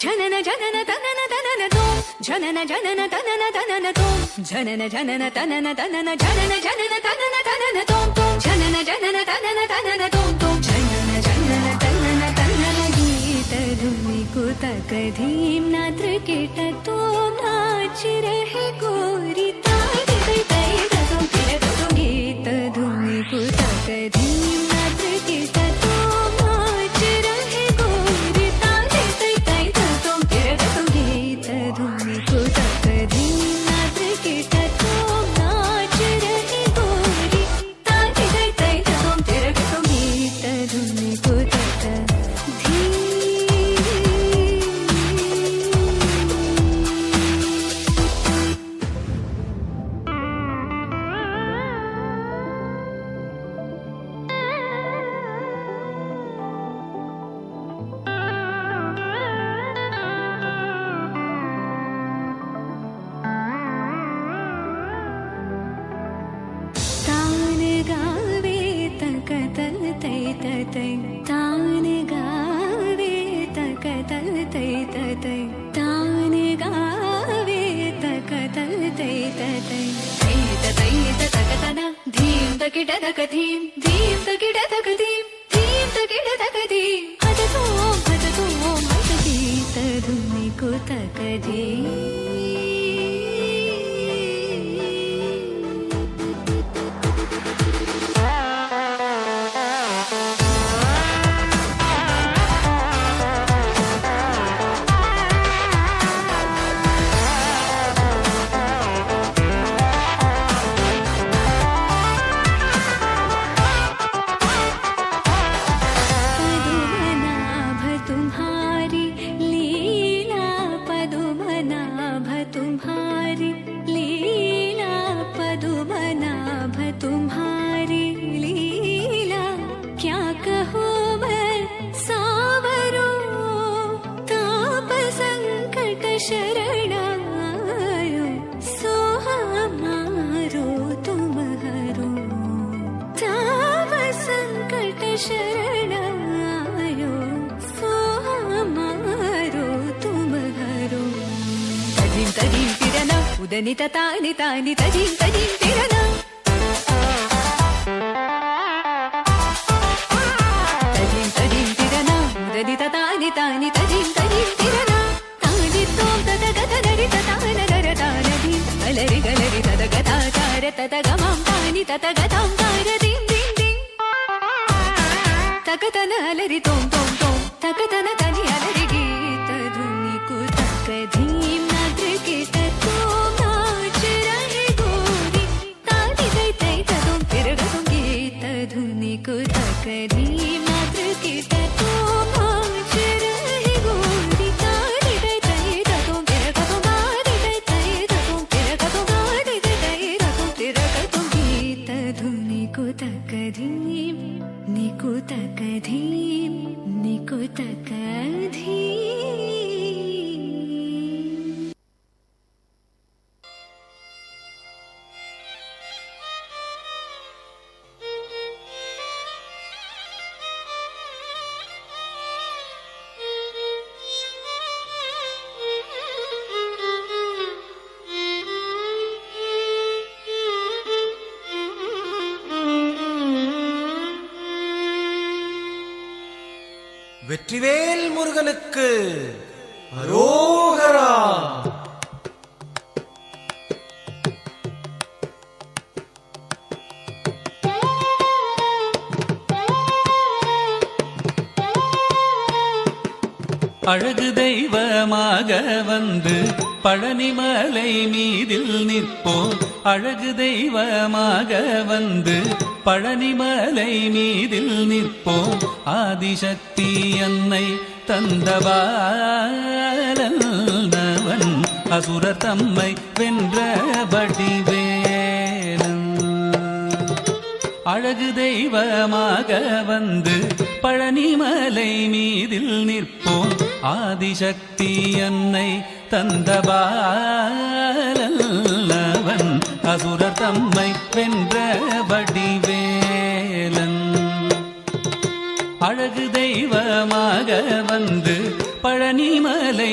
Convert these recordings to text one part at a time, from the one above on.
ಜನನ ಜನನ ತನನ ತನನ ತೋಂ ಜನನ ಜನನ ತನನ ತನನ ತೋಂ ಜನನ ಜನನ ತನನ ತನನ ಜನನ ಜನನ ತನನ ತನನ ತೋಂ ತೋಂ ಜನನ ಜನನ ತನನ ತನನ ತೋಂ ತೋಂ ಜನನ ಜನನ ತನನ ತನನ ಗೀತ ಧುನಿ ಕುತಕ धीम नात्र केट तोम नाच रहे गोरी तारी तै तै तोम तेरे तोम गीत धुनी कुतक धीम नात्र केट तोम नाच रहे गोरी तारी तै तै तोम तेरे तोम गीत धुनी कुतक धीम नात्र केट तोम नाच रहे गोरी तारी तै तै तोम तेरे तोम गीत धुनी कुतक धीम तान गावे तकतल तै तै तान गावे तकतल तै तै तै तकतना धीम तकिट तक धीम धीम तकिट तक धीम धीम तकिट तक धीम हद तो मत गीत धुनी को तक धीम तुम्हारी लीला क्या कहो मैं सावरो ताप संकट शरणायो सो हमारो तुम हरो ताप संकट शरणायो सो हमारो तुम हरो तजीम तजीम तिरना उदनित तानि तानि तजीम तजीम तिरना तानि तजीम तजीम तिरना तानि तोम तद गत नरि तान नर तान धीम गलरि गलरि तद गता तार तद गमं तानि तद गतं तार धीम धीम धीम तकतन अलरि तोम तोम तोम तकतन तनि अलरि गीत धुनि कुतक धीम नाद्र केट तोम नाच रहे गोरी तानि तै तै तोम तिरग तोम गीत धुनि कुतक धीम नाद्र केट तोम नाच रहे गोरी तानि तै तै तोम तिरग तोम गारि तै तै तोम तिरग तोम गारि तै तै तोम तिरग तोम गीत धुनि कुतक धीम निकुतक धीम निकुतक धीम வெற்றிவேல் முருகனுக்கு அரோகரா. அழகு தெய்வமாக வந்து பழனிமலை மீதில் நிற்போம். அழகு தெய்வமாக வந்து பழனிமலை மீதில் நிற்போம். ஆதிசக்தி அன்னை தந்தபாலன் அசுரர் தம்மை வென்ற வடிவேலன். அழகு தெய்வமாக வந்து பழனிமலை மீதில் நிற்போம். ஆதிசக்தி அன்னை தந்தபாலன் அசுரர் தம்மை வென்ற வடிவேலன். அழகு தெய்வமாக வந்து பழனிமலை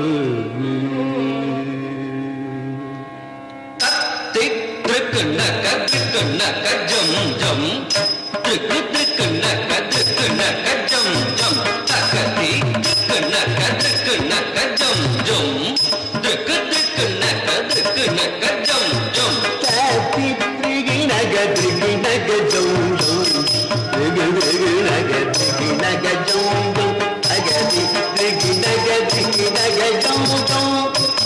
திருக்கு நக்க திருக்கு நக்க ஜம் ஜம் திருக்கு திருக்கு நக்க திருக்கு நக்க ஜம் ஜம் தக்கதி திருக்கு நக்க திருக்கு நக்க ஜம் ஜம் திருக்கு திருக்கு நக்க திருக்கு நக்க ஜம் ஜம் தத்தி திரிகிணக திரிகிணக ஜம் ஜம் திரிகு திரிகிணக திரிகிணக ஜம் ஜம் அகதி திரிகிணக திரிகிணக ஜம் ஜம்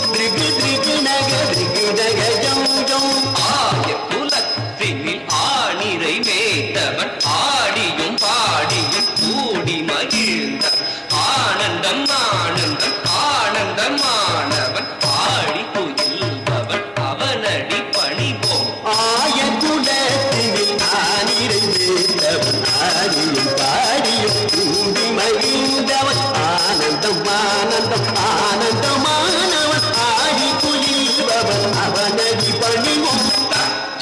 திரிகு திரிகிணக திரிகிணக ஜம் ஜம் ஆய குலத்தினில் ஆணிரை மேய்த்தவன் ஆடியும் பாடியும் கூடி மகிழ்ந்த ஆனந்தம் ஆனந்தம் ஆனந்தமானவன் ஆடி துயில்பவன் அவனடி பணிவோம் ஆயத்துடத்தில் ஆனிருந்தவன் ஆடியும் பாடியும் கூடி மகிழ்ந்தவன் ஆனந்தம் ஆனந்தம் ஆனந்தமானவன் ஆடி குயில்பவன் அவனடி பணிவோம்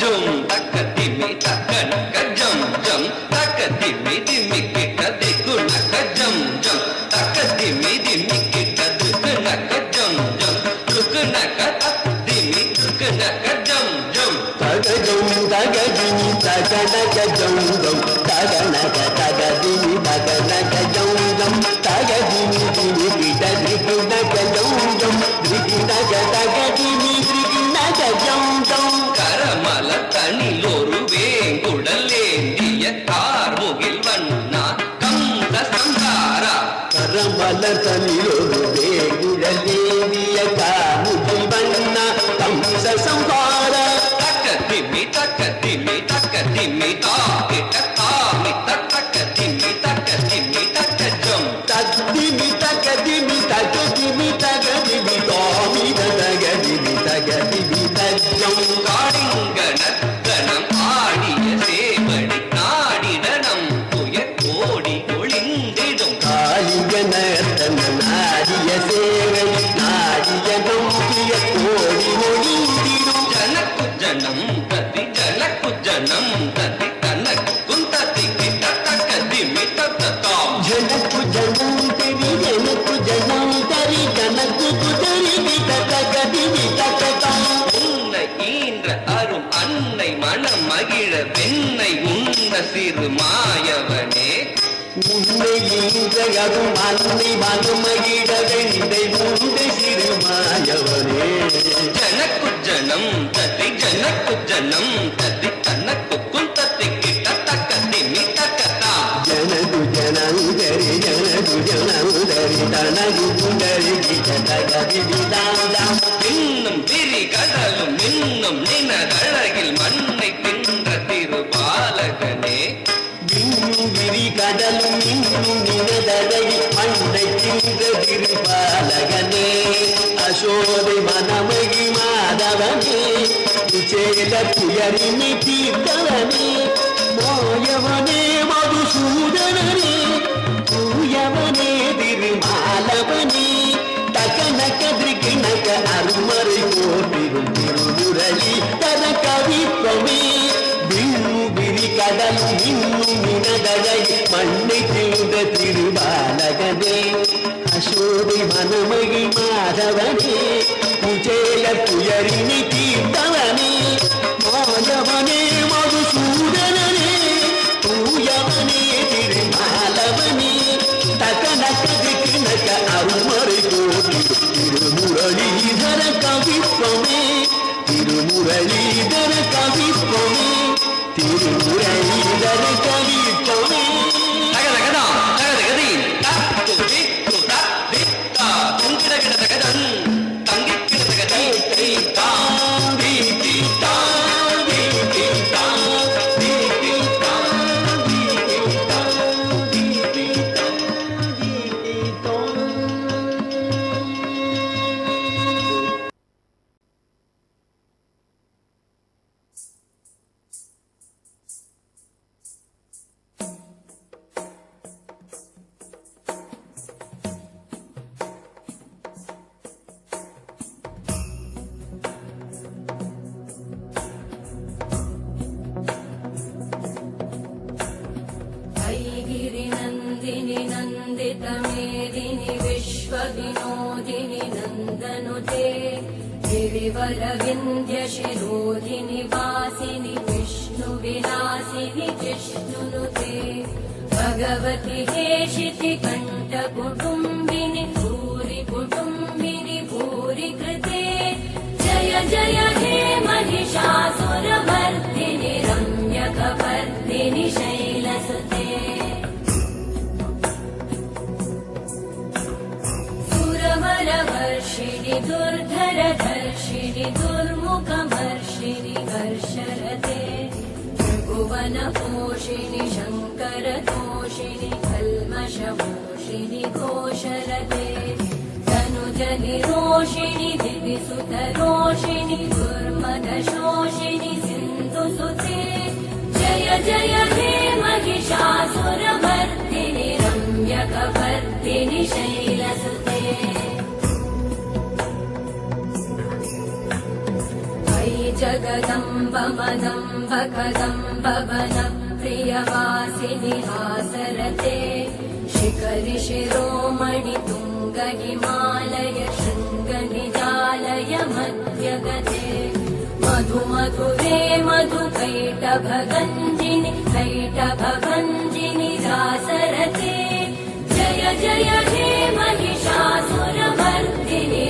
ஜம் தக்க திம்மி தக்க நக்க ஜம் ஜம் தக்க திம்மி திம்மி கிட்ட திக்கு நக்க ஜம் ஜம் தக்க திம்மி திம்மி கிட்ட திக்கு நக்க ஜம் ஜம் துக்கு நக்க தக் திம்மி துக்கு நக்க ஜம் ஜம் தகஜம் தகஜினி தகனக ஜம் ஜம் தகனக தகதினி தகனக ஜம் ஜம் தகஜினி தினி கிட்ட திரிகிணக ஜம் ஜம் திரிகிணக தகதினி திரிகிணக ஜம் ஜம் கரமல தனிலொரு வேங்குடல் ஏந்திய கார்முகில் வண்ணா கந்த சம்ஹாரா கரமல தனிலொரு வேகுடலேவிய காமுகில் வண்ணா கம்ச சம்ஹார தக்க திம்மி தக்க திம்மி தக்க திம்மி தா கிட்ட தாமி தக்க திம்மி தக்க திம்மி தக்க ஜம் தத்திமி தகதிமி தகதிமி தகதிமி தாமி தகதிமி தகதிமி தஜம் காடிங்க நத்தனம் ஆடிய சேவடி நாடிடனம் துயர் ஓடி ஒளிந்திடும் காளிங்க நர்த்தன நாடிய சேவை நாடிய நம்பிய கோடி ஒளிந்திடும் ஜனக்கு ஜனம் தத்தி ஜனக்கு ஜனம் தத்தி தனக்கு குந்தத்தி கிட்ட தக்க திம்மி தத்தாம் ஜனக்கு ஜனம் தெரி ஜனக்கு ஜனம் தரி ஜனக்கு குதரி வித தகதிமி தகதாம் உன்னை ஈன்ற அரும் அன்னை மனம் மகிழ வெண்ணை உண்ண சிறு மாயவனே உன்னை இன்றகரும் அன்னை மனமகிட வெண்டை முண்டை சிறுமாயவனே ஜனக்கு ஜனம் தத்தி ஜனக்கு ஜனம் தத்தி தனக்கு குந்தத்தி கிட்ட தக்க திம்மி தக்கத்தா ಜನದು ಜನಾಂಗರಿ ಜನದು ಜನಾಂಗರಿ ತನದು ಕುಂಡರಿ ಗಿಡದಗದಿ ವಿಧಾನ இன்னும் திரி கடலும் இன்னும் நினதழகில் மண்ணை தின்ற திருபாலகனே ಬಿನ್ನು ಬಿರಿ ಕಡಲು ನಿನ್ನು ನಿನದಡಗಿ ಮಣ್ಣೈ ತಿಂದ ತಿರುಪಾಲಗನೇ ಅಶೋಧೆ ಮನಮಗಿ ಮಾಧವನೇ ಕುಚೇಲ ಕುಯರಿನಿ ತೀರ್ಥವನೇ ಮೋಯವನೇ ಮಧುಸೂದನನೇ ತೂಯವನೇ ತಿರುಮಾಲವನೇ தகனக திரிகிணக அருமறை போட்டிரும் திருமுரளி தர கவிப்பமே விண்ணு விரி கடலும் இன்னும் நினதழை மண்ணை திழ்ந்த திருபாலகனே அசோதை மனமகி மாதவனே குஜேல துயரினி தீர்த்தவனே மாயவனே மதுசூதனனே தூயவனே திருமாலவனே தகனக திரிகிணக அருமறை போட்டிரும் திருமுரளீதர கவிப்பமே திருமுரளீதர கவிப்பமே திருமுரளீதர கவிப்பமே தகதகதா தகதகதி தத்து தித்து தத்தி தா துங்கிட கிடதகதன் தங்கி கிடதகதி தை தா தீதி தாதி தீதா தீதி தாதி தீதா தீதி தாதி தீதா वरविन्ध्यशिरोधिनि वासिनि विष्णुविलासिनि जिष्णुनुते भगवति हेशिति कण्ठकुटुम्बिनि भूरि कुटुम्बिनि भूरि कृते जय जय हे महिषासुरमर्दिनि रम्यकपर्दिनि शैलसुते सुरवरवर्षिणि दुर्धरधर्षिणि दुर्मुखमर्षिणि हर्षरते त्रिभुवनपोषिणि शङ्करतोषिणि कल्मषमोषिणि घोषरते तनुजनिरोषिणि दिविसुतरोषिणि दुर्मदशोषिणि सिन्धुसुते जय जय हे महिषासुरमर्दिनि रम्यकपर्दिनि शैलसुते अयि जगदम्ब मदम्ब कदम्ब वनप्रियवासिनि हासरते शिखरि शिरोमणि तुङ्ग हिमालय शृङ्गनिजालय मध्यगते मधु मधुरे मधुकैटभगञ्जिनि कैटभभञ्जिनि रासरते जय जय हे महिषासुरमर्दिनि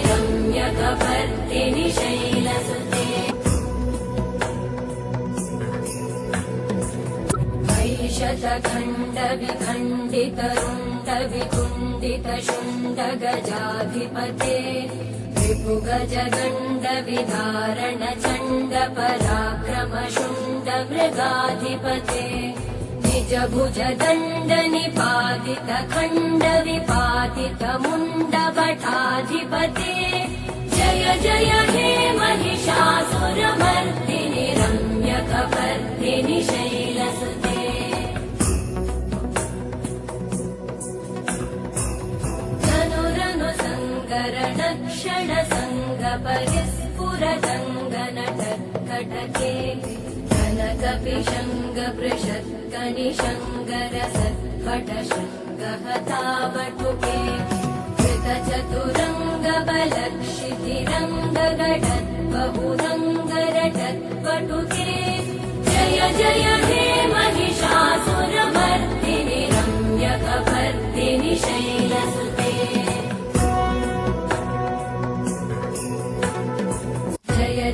रम्यकपर्दिनि शैलसुते शतखण्ड विखण्डित रुण्ड विकुण्डित शुण्ड गजाधिपते रिपुगज गण्ड विदारण चण्ड पराक्रम शुण्ड मृगाधिपते निज भुज दण्ड निपातित खण्ड विपातित मुण्ड भटाधिपते जय जय हे महिषासुरमर्दिनि रम्यकपर्दिनि शैलसुते रणक्षण संग परिस्फुरदङ्गनटकटके कनकपिशङ्ग पृषत्कनिशङ्गरसत्पट शृङ्गहतावटुके कृतचतुरङ्ग बलक्षितिरङ्ग गडद्बहुरङ्गरटत्पटुके जय जय हे महिषासुरमर्दिनि रम्यकपर्दिनि शैलसुते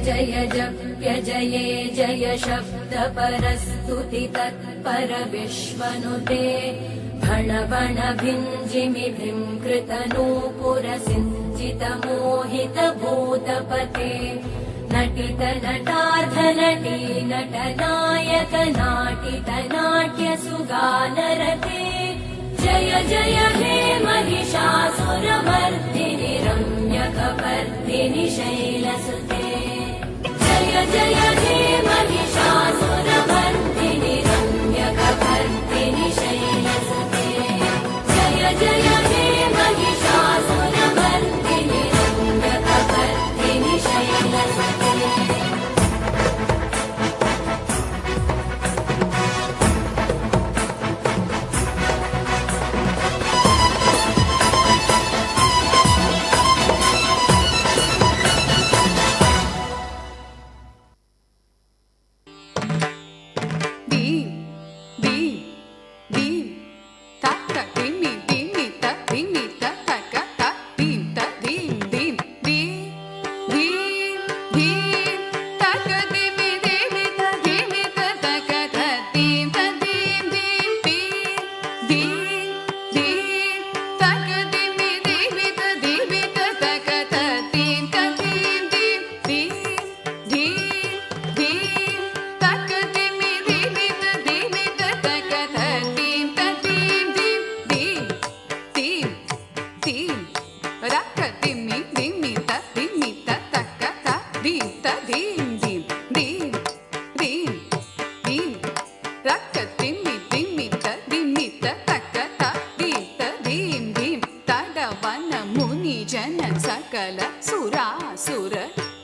जय जप्य जये जय शब्द परस्तुति तत्पर विश्वनुते भण बण भिञ्जिमि भृङ्कृत नूपुर सिञ्चित मोहित भूतपते नटित नटार्ध नटी नट नायक नाटित नाट्य सुगानरते जय जय हे महिषासुरमर्दिनि रम्यकपर्दिनि शैलसुते जय जय हे महिषासुरमर्दिनि रम्यकपर्दिनि शैलसुते जय जय हे महिषासुरमर्दिनि रम्यकपर्दिनि शैलसुते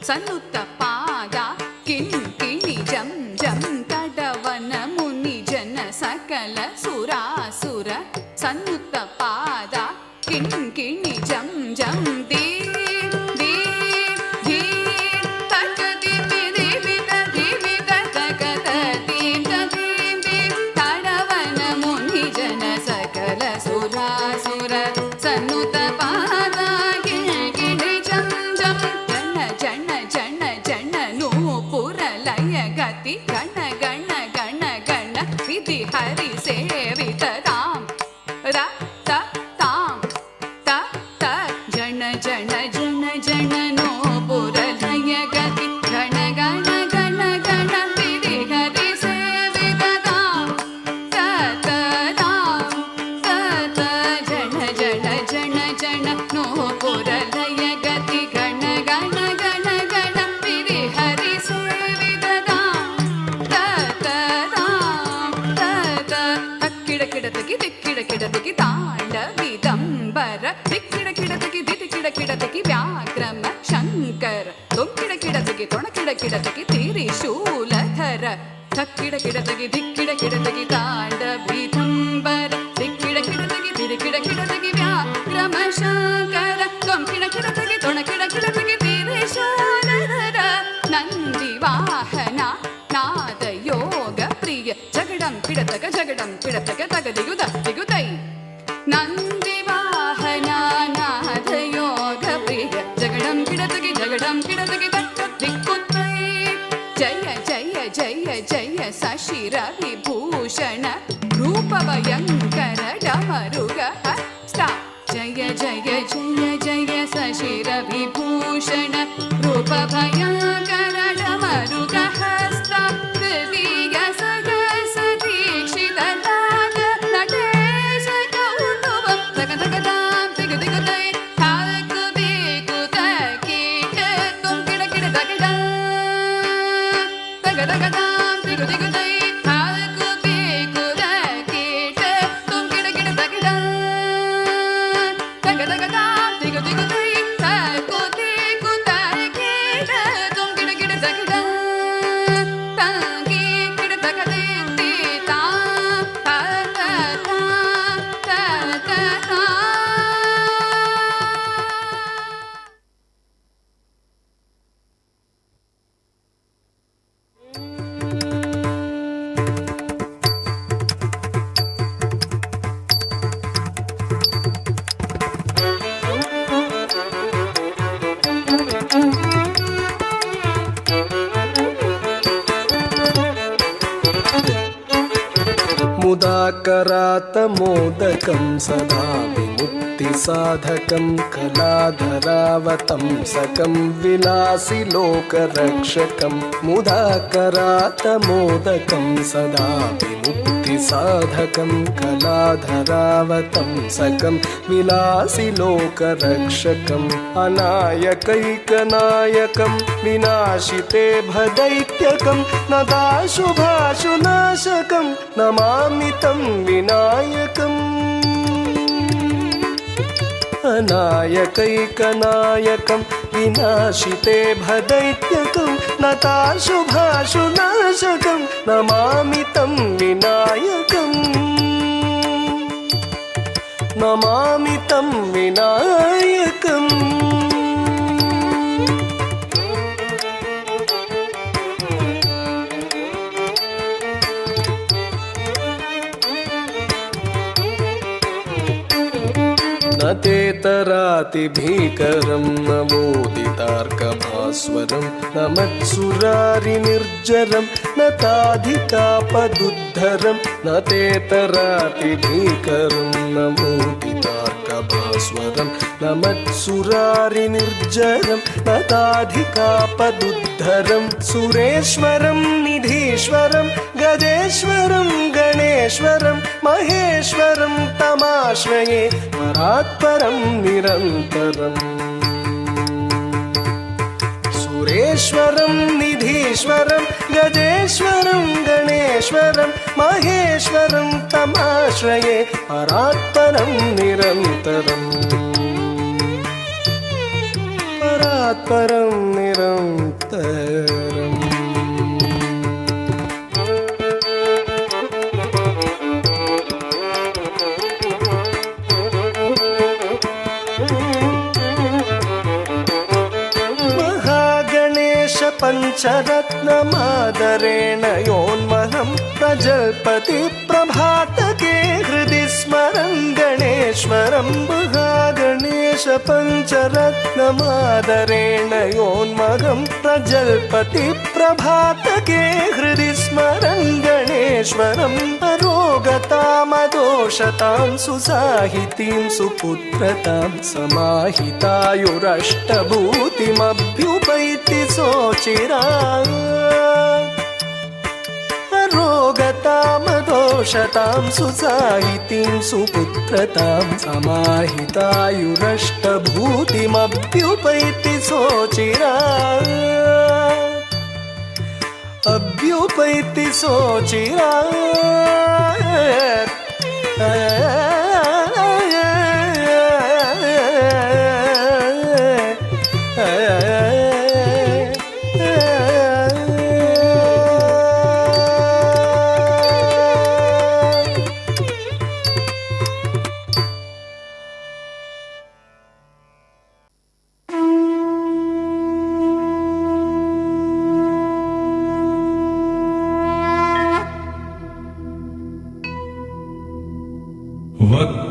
ಸನ್ನುತ್ತ ಪಾದ ಕಿಣಿ ಜಂ ಜಂ ತಡವನ ಮುನಿ ಜನ ಸಕಲ ಸುರಾಸುರ ಸನ್ನುತ್ತ ಪಾದ ಕಿಣಿ ಜಂ ಜಂ ದೇ ದೇ ಧೀ ತ ಕಿಡತಗಿ ತ್ರಿಶೂಲಧರ ಧಕ್ಕಿಡ ಕಿಡತಗಿ ಧಿಕ್ಕಿಡ ಕಿಡತಗಿ ತಾಂಡವೀತಂಬರ ದಿಕ್ಕಿಡ ಕಿಡತಗಿ ತಿರುಕಿಡ ಕಿಡತಗಿ ವ್ಯಾಘ್ರಮಶಾಕರ ಕೊಂಕಿಡ ಕಿಡತಗಿ ತೊಣಕಿಡ ಕಿಡತಗಿ ತ್ರಿಶೂಲಧರ ನಂದಿ ವಾಹನ ನಾದ ಯೋಗ ಪ್ರಿಯ ಜಗಡಂ ಕಿಡತಗ ತಗದಿಗು ದತ್ತಿಗುತೈ ನಂದಿ ವಾಹನ ನಾದ ಯೋಗ ಪ್ರಿಯ ಜಗಡಂ ಕಿಡತಗಿ ತಕ್ಕ ದಿಕ್ಕುತೈ ಜಯ ಜಯ ಜಯ ಜಯ ಸಶಿರ ವಿಭೂಷಣ ರೂಪ ಭಯಂಕರ ಡಮರುಗ ಹಸ್ತ ಜಯ ಜಯ ಜಯ ಜಯ ಸಶಿರ ವಿಭೂಷಣ ರೂಪ ಭಯಂಕರ ಡಮರುಗ ಹಸ್ತ ದಿವ್ಯ ಸಗಸ ದೀಕ್ಷಿತ ರಾಗ ನಟೇಶ ಕೌತುಭಂ ತಗ ತಗದಾಂ ತಿಗುದಿಗುತೈ ತಾಕು ದಿಗುತ ಕೀಟ ತುಂ ಕಿಡ ಕಿಡ ತಗಡ ತಗ ತಗದಾಂ ತಿಗುದಿಗುತೈ ತಾಕು ದಿಗುತ ಕೀಟ ತುಂ ಕಿಡ ಕಿಡ ತಗಡ ತಗ ತಗದಾಂ ತಿಗುದಿಗುತೈ ತಾಕು ದಿಗುತ ಕೀಟ ತುಂ ಕಿಡ ಕಿಡ ತಗಡ ತಂಗಿ ಕಿಡ ತಗದೆ ತಾ ತಾ ತಾ ತಾ ತಾ ತಾ मुदाकरातमोदकं सदा विमुक्तिसाधकं कलाधरावतंसकं विलासि लोकरक्षकं मुदाकरातमोदकं सदा विमुक्तिसाधकं कलाधरावतंसकं विलासि लोकरक्षकम् अनायकैकनायकं विनाशिते भदैत्यकं नदाशुभाशुनाशकं नमामि तं विनायकम् अनायकैकनायकं विनाशिते भदैत्यकं नताशुभाशुनाशकं नमामि तं विनायकम् नमामि तं विनायकम् न तेतरातिभीकरं न मोदितार्कभास्वरं न मत्सुरारिनिर्जरं न ताधिकापदुद्धरं न तेतरातिभीकरं न मोदितार्कभास्वरं न मत्सुरारिनिर्जरं न ताधिकापदुद्धरं सुरेश्वरं निधीश्वरं गजेश्वरं गणेश्वरं महेश्वरं तमाश्रये परात्परं निरन्तरम् सुरेश्वरं निधीश्वरं गजेश्वरं गणेश्वरं महेश्वरं तमाश्रये परात्परं निरन्तरम् परात्परं निरन्तरम् पञ्चरत्नमादरेण योन्महं प्रजल्पति प्रभातके हृदि स्मरं गणेश्वरं महागणेश पञ्चरत्नमादरेण योन्महं प्रजल्पति प्रभातके हृदि स्मरं गणेश्वरम् अरोगतामदोषतां सुसाहितीं सुपुत्रतां समाहितायुरष्टभूतिमभ्युपैति सोचिरात् अरोगतामदोषतां सुसाहितीं सुपुत्रतां समाहितायुरष्टभूतिमभ्युपैति सोचिरात् अभ्युपैति सोचिरात्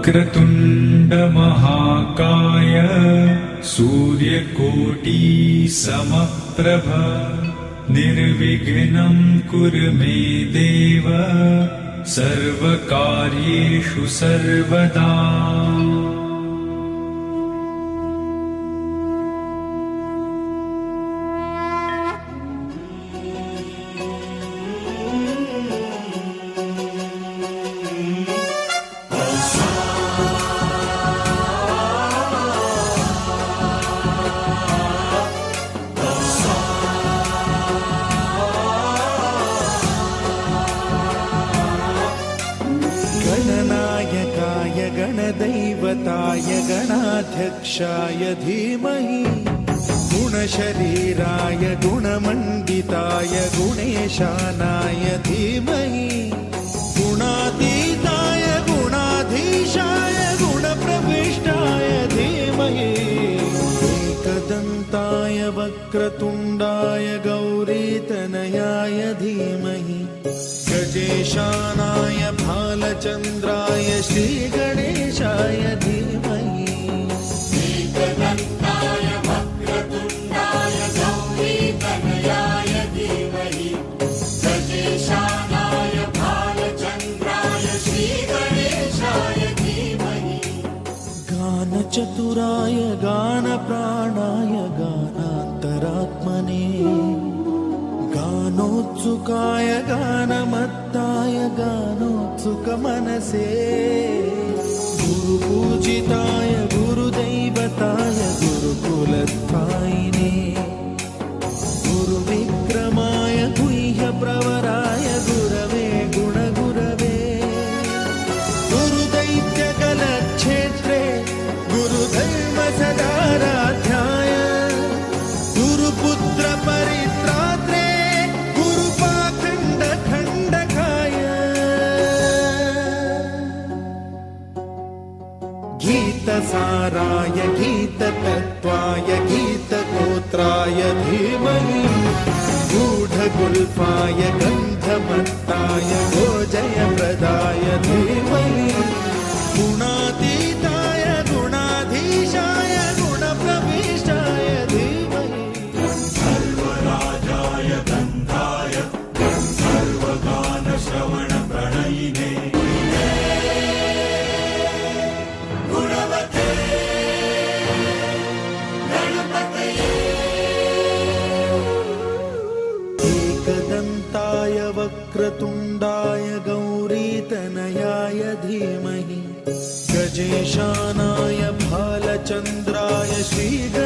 वक्रतुण्डमहाकाय सूर्यकोटि समप्रभ निर्विघ्नं कुरु मे देव सर्वकार्येषु सर्वदा। गणनायकाय गणदैवताय गणाध्यक्षाय धीमहि गुणशरीराय गुणमण्डिताय गुणेशानाय धीमहि गुणातीताय गुणाधीशाय गुणप्रविष्टाय धीमहि एकदन्ताय वक्रतुण्डाय गौरीतनयाय धीमहि गजेशानाय भालचन्द्राय श्रीगणेशाय धीमहि एकदन्ताय वक्रतुण्डाय गौरीतनयाय धीमहि गजेशानाय भालचन्द्राय श्रीगणेशाय धीमहि गानचतुराय गानप्राणाय गानान्तरात्मने गानोत्सुकाय गानमत्ताय गानोत्सुकमनसे गुरुपूजिताय गुरुदैवताय गुरुकुलस्थायिने गुरुविक्रमाय गुह्यप्रवराय गुरवे गुणगुरवे गुरुदैत्यकलक्षेत्रे गुरुधर्मसदाराध्याय गुरुपुत्रपरित्रात्रे गीतसाराय गीततत्त्वाय गीतगोत्राय धीमहि गूढगुल्फाय गन्धमत्ताय गोजयप्रदाय धीमहि गुणातीताय गुणाधीशाय गुणप्रविष्टाय धीमहि सर्वराजाय गन्धाय सर्वगानश्रवणप्रणयिने एकदन्ताय वक्रतुण्डाय गौरीतनयाय धीमहि गजेशानाय भालचन्द्राय श्रीगणेशाय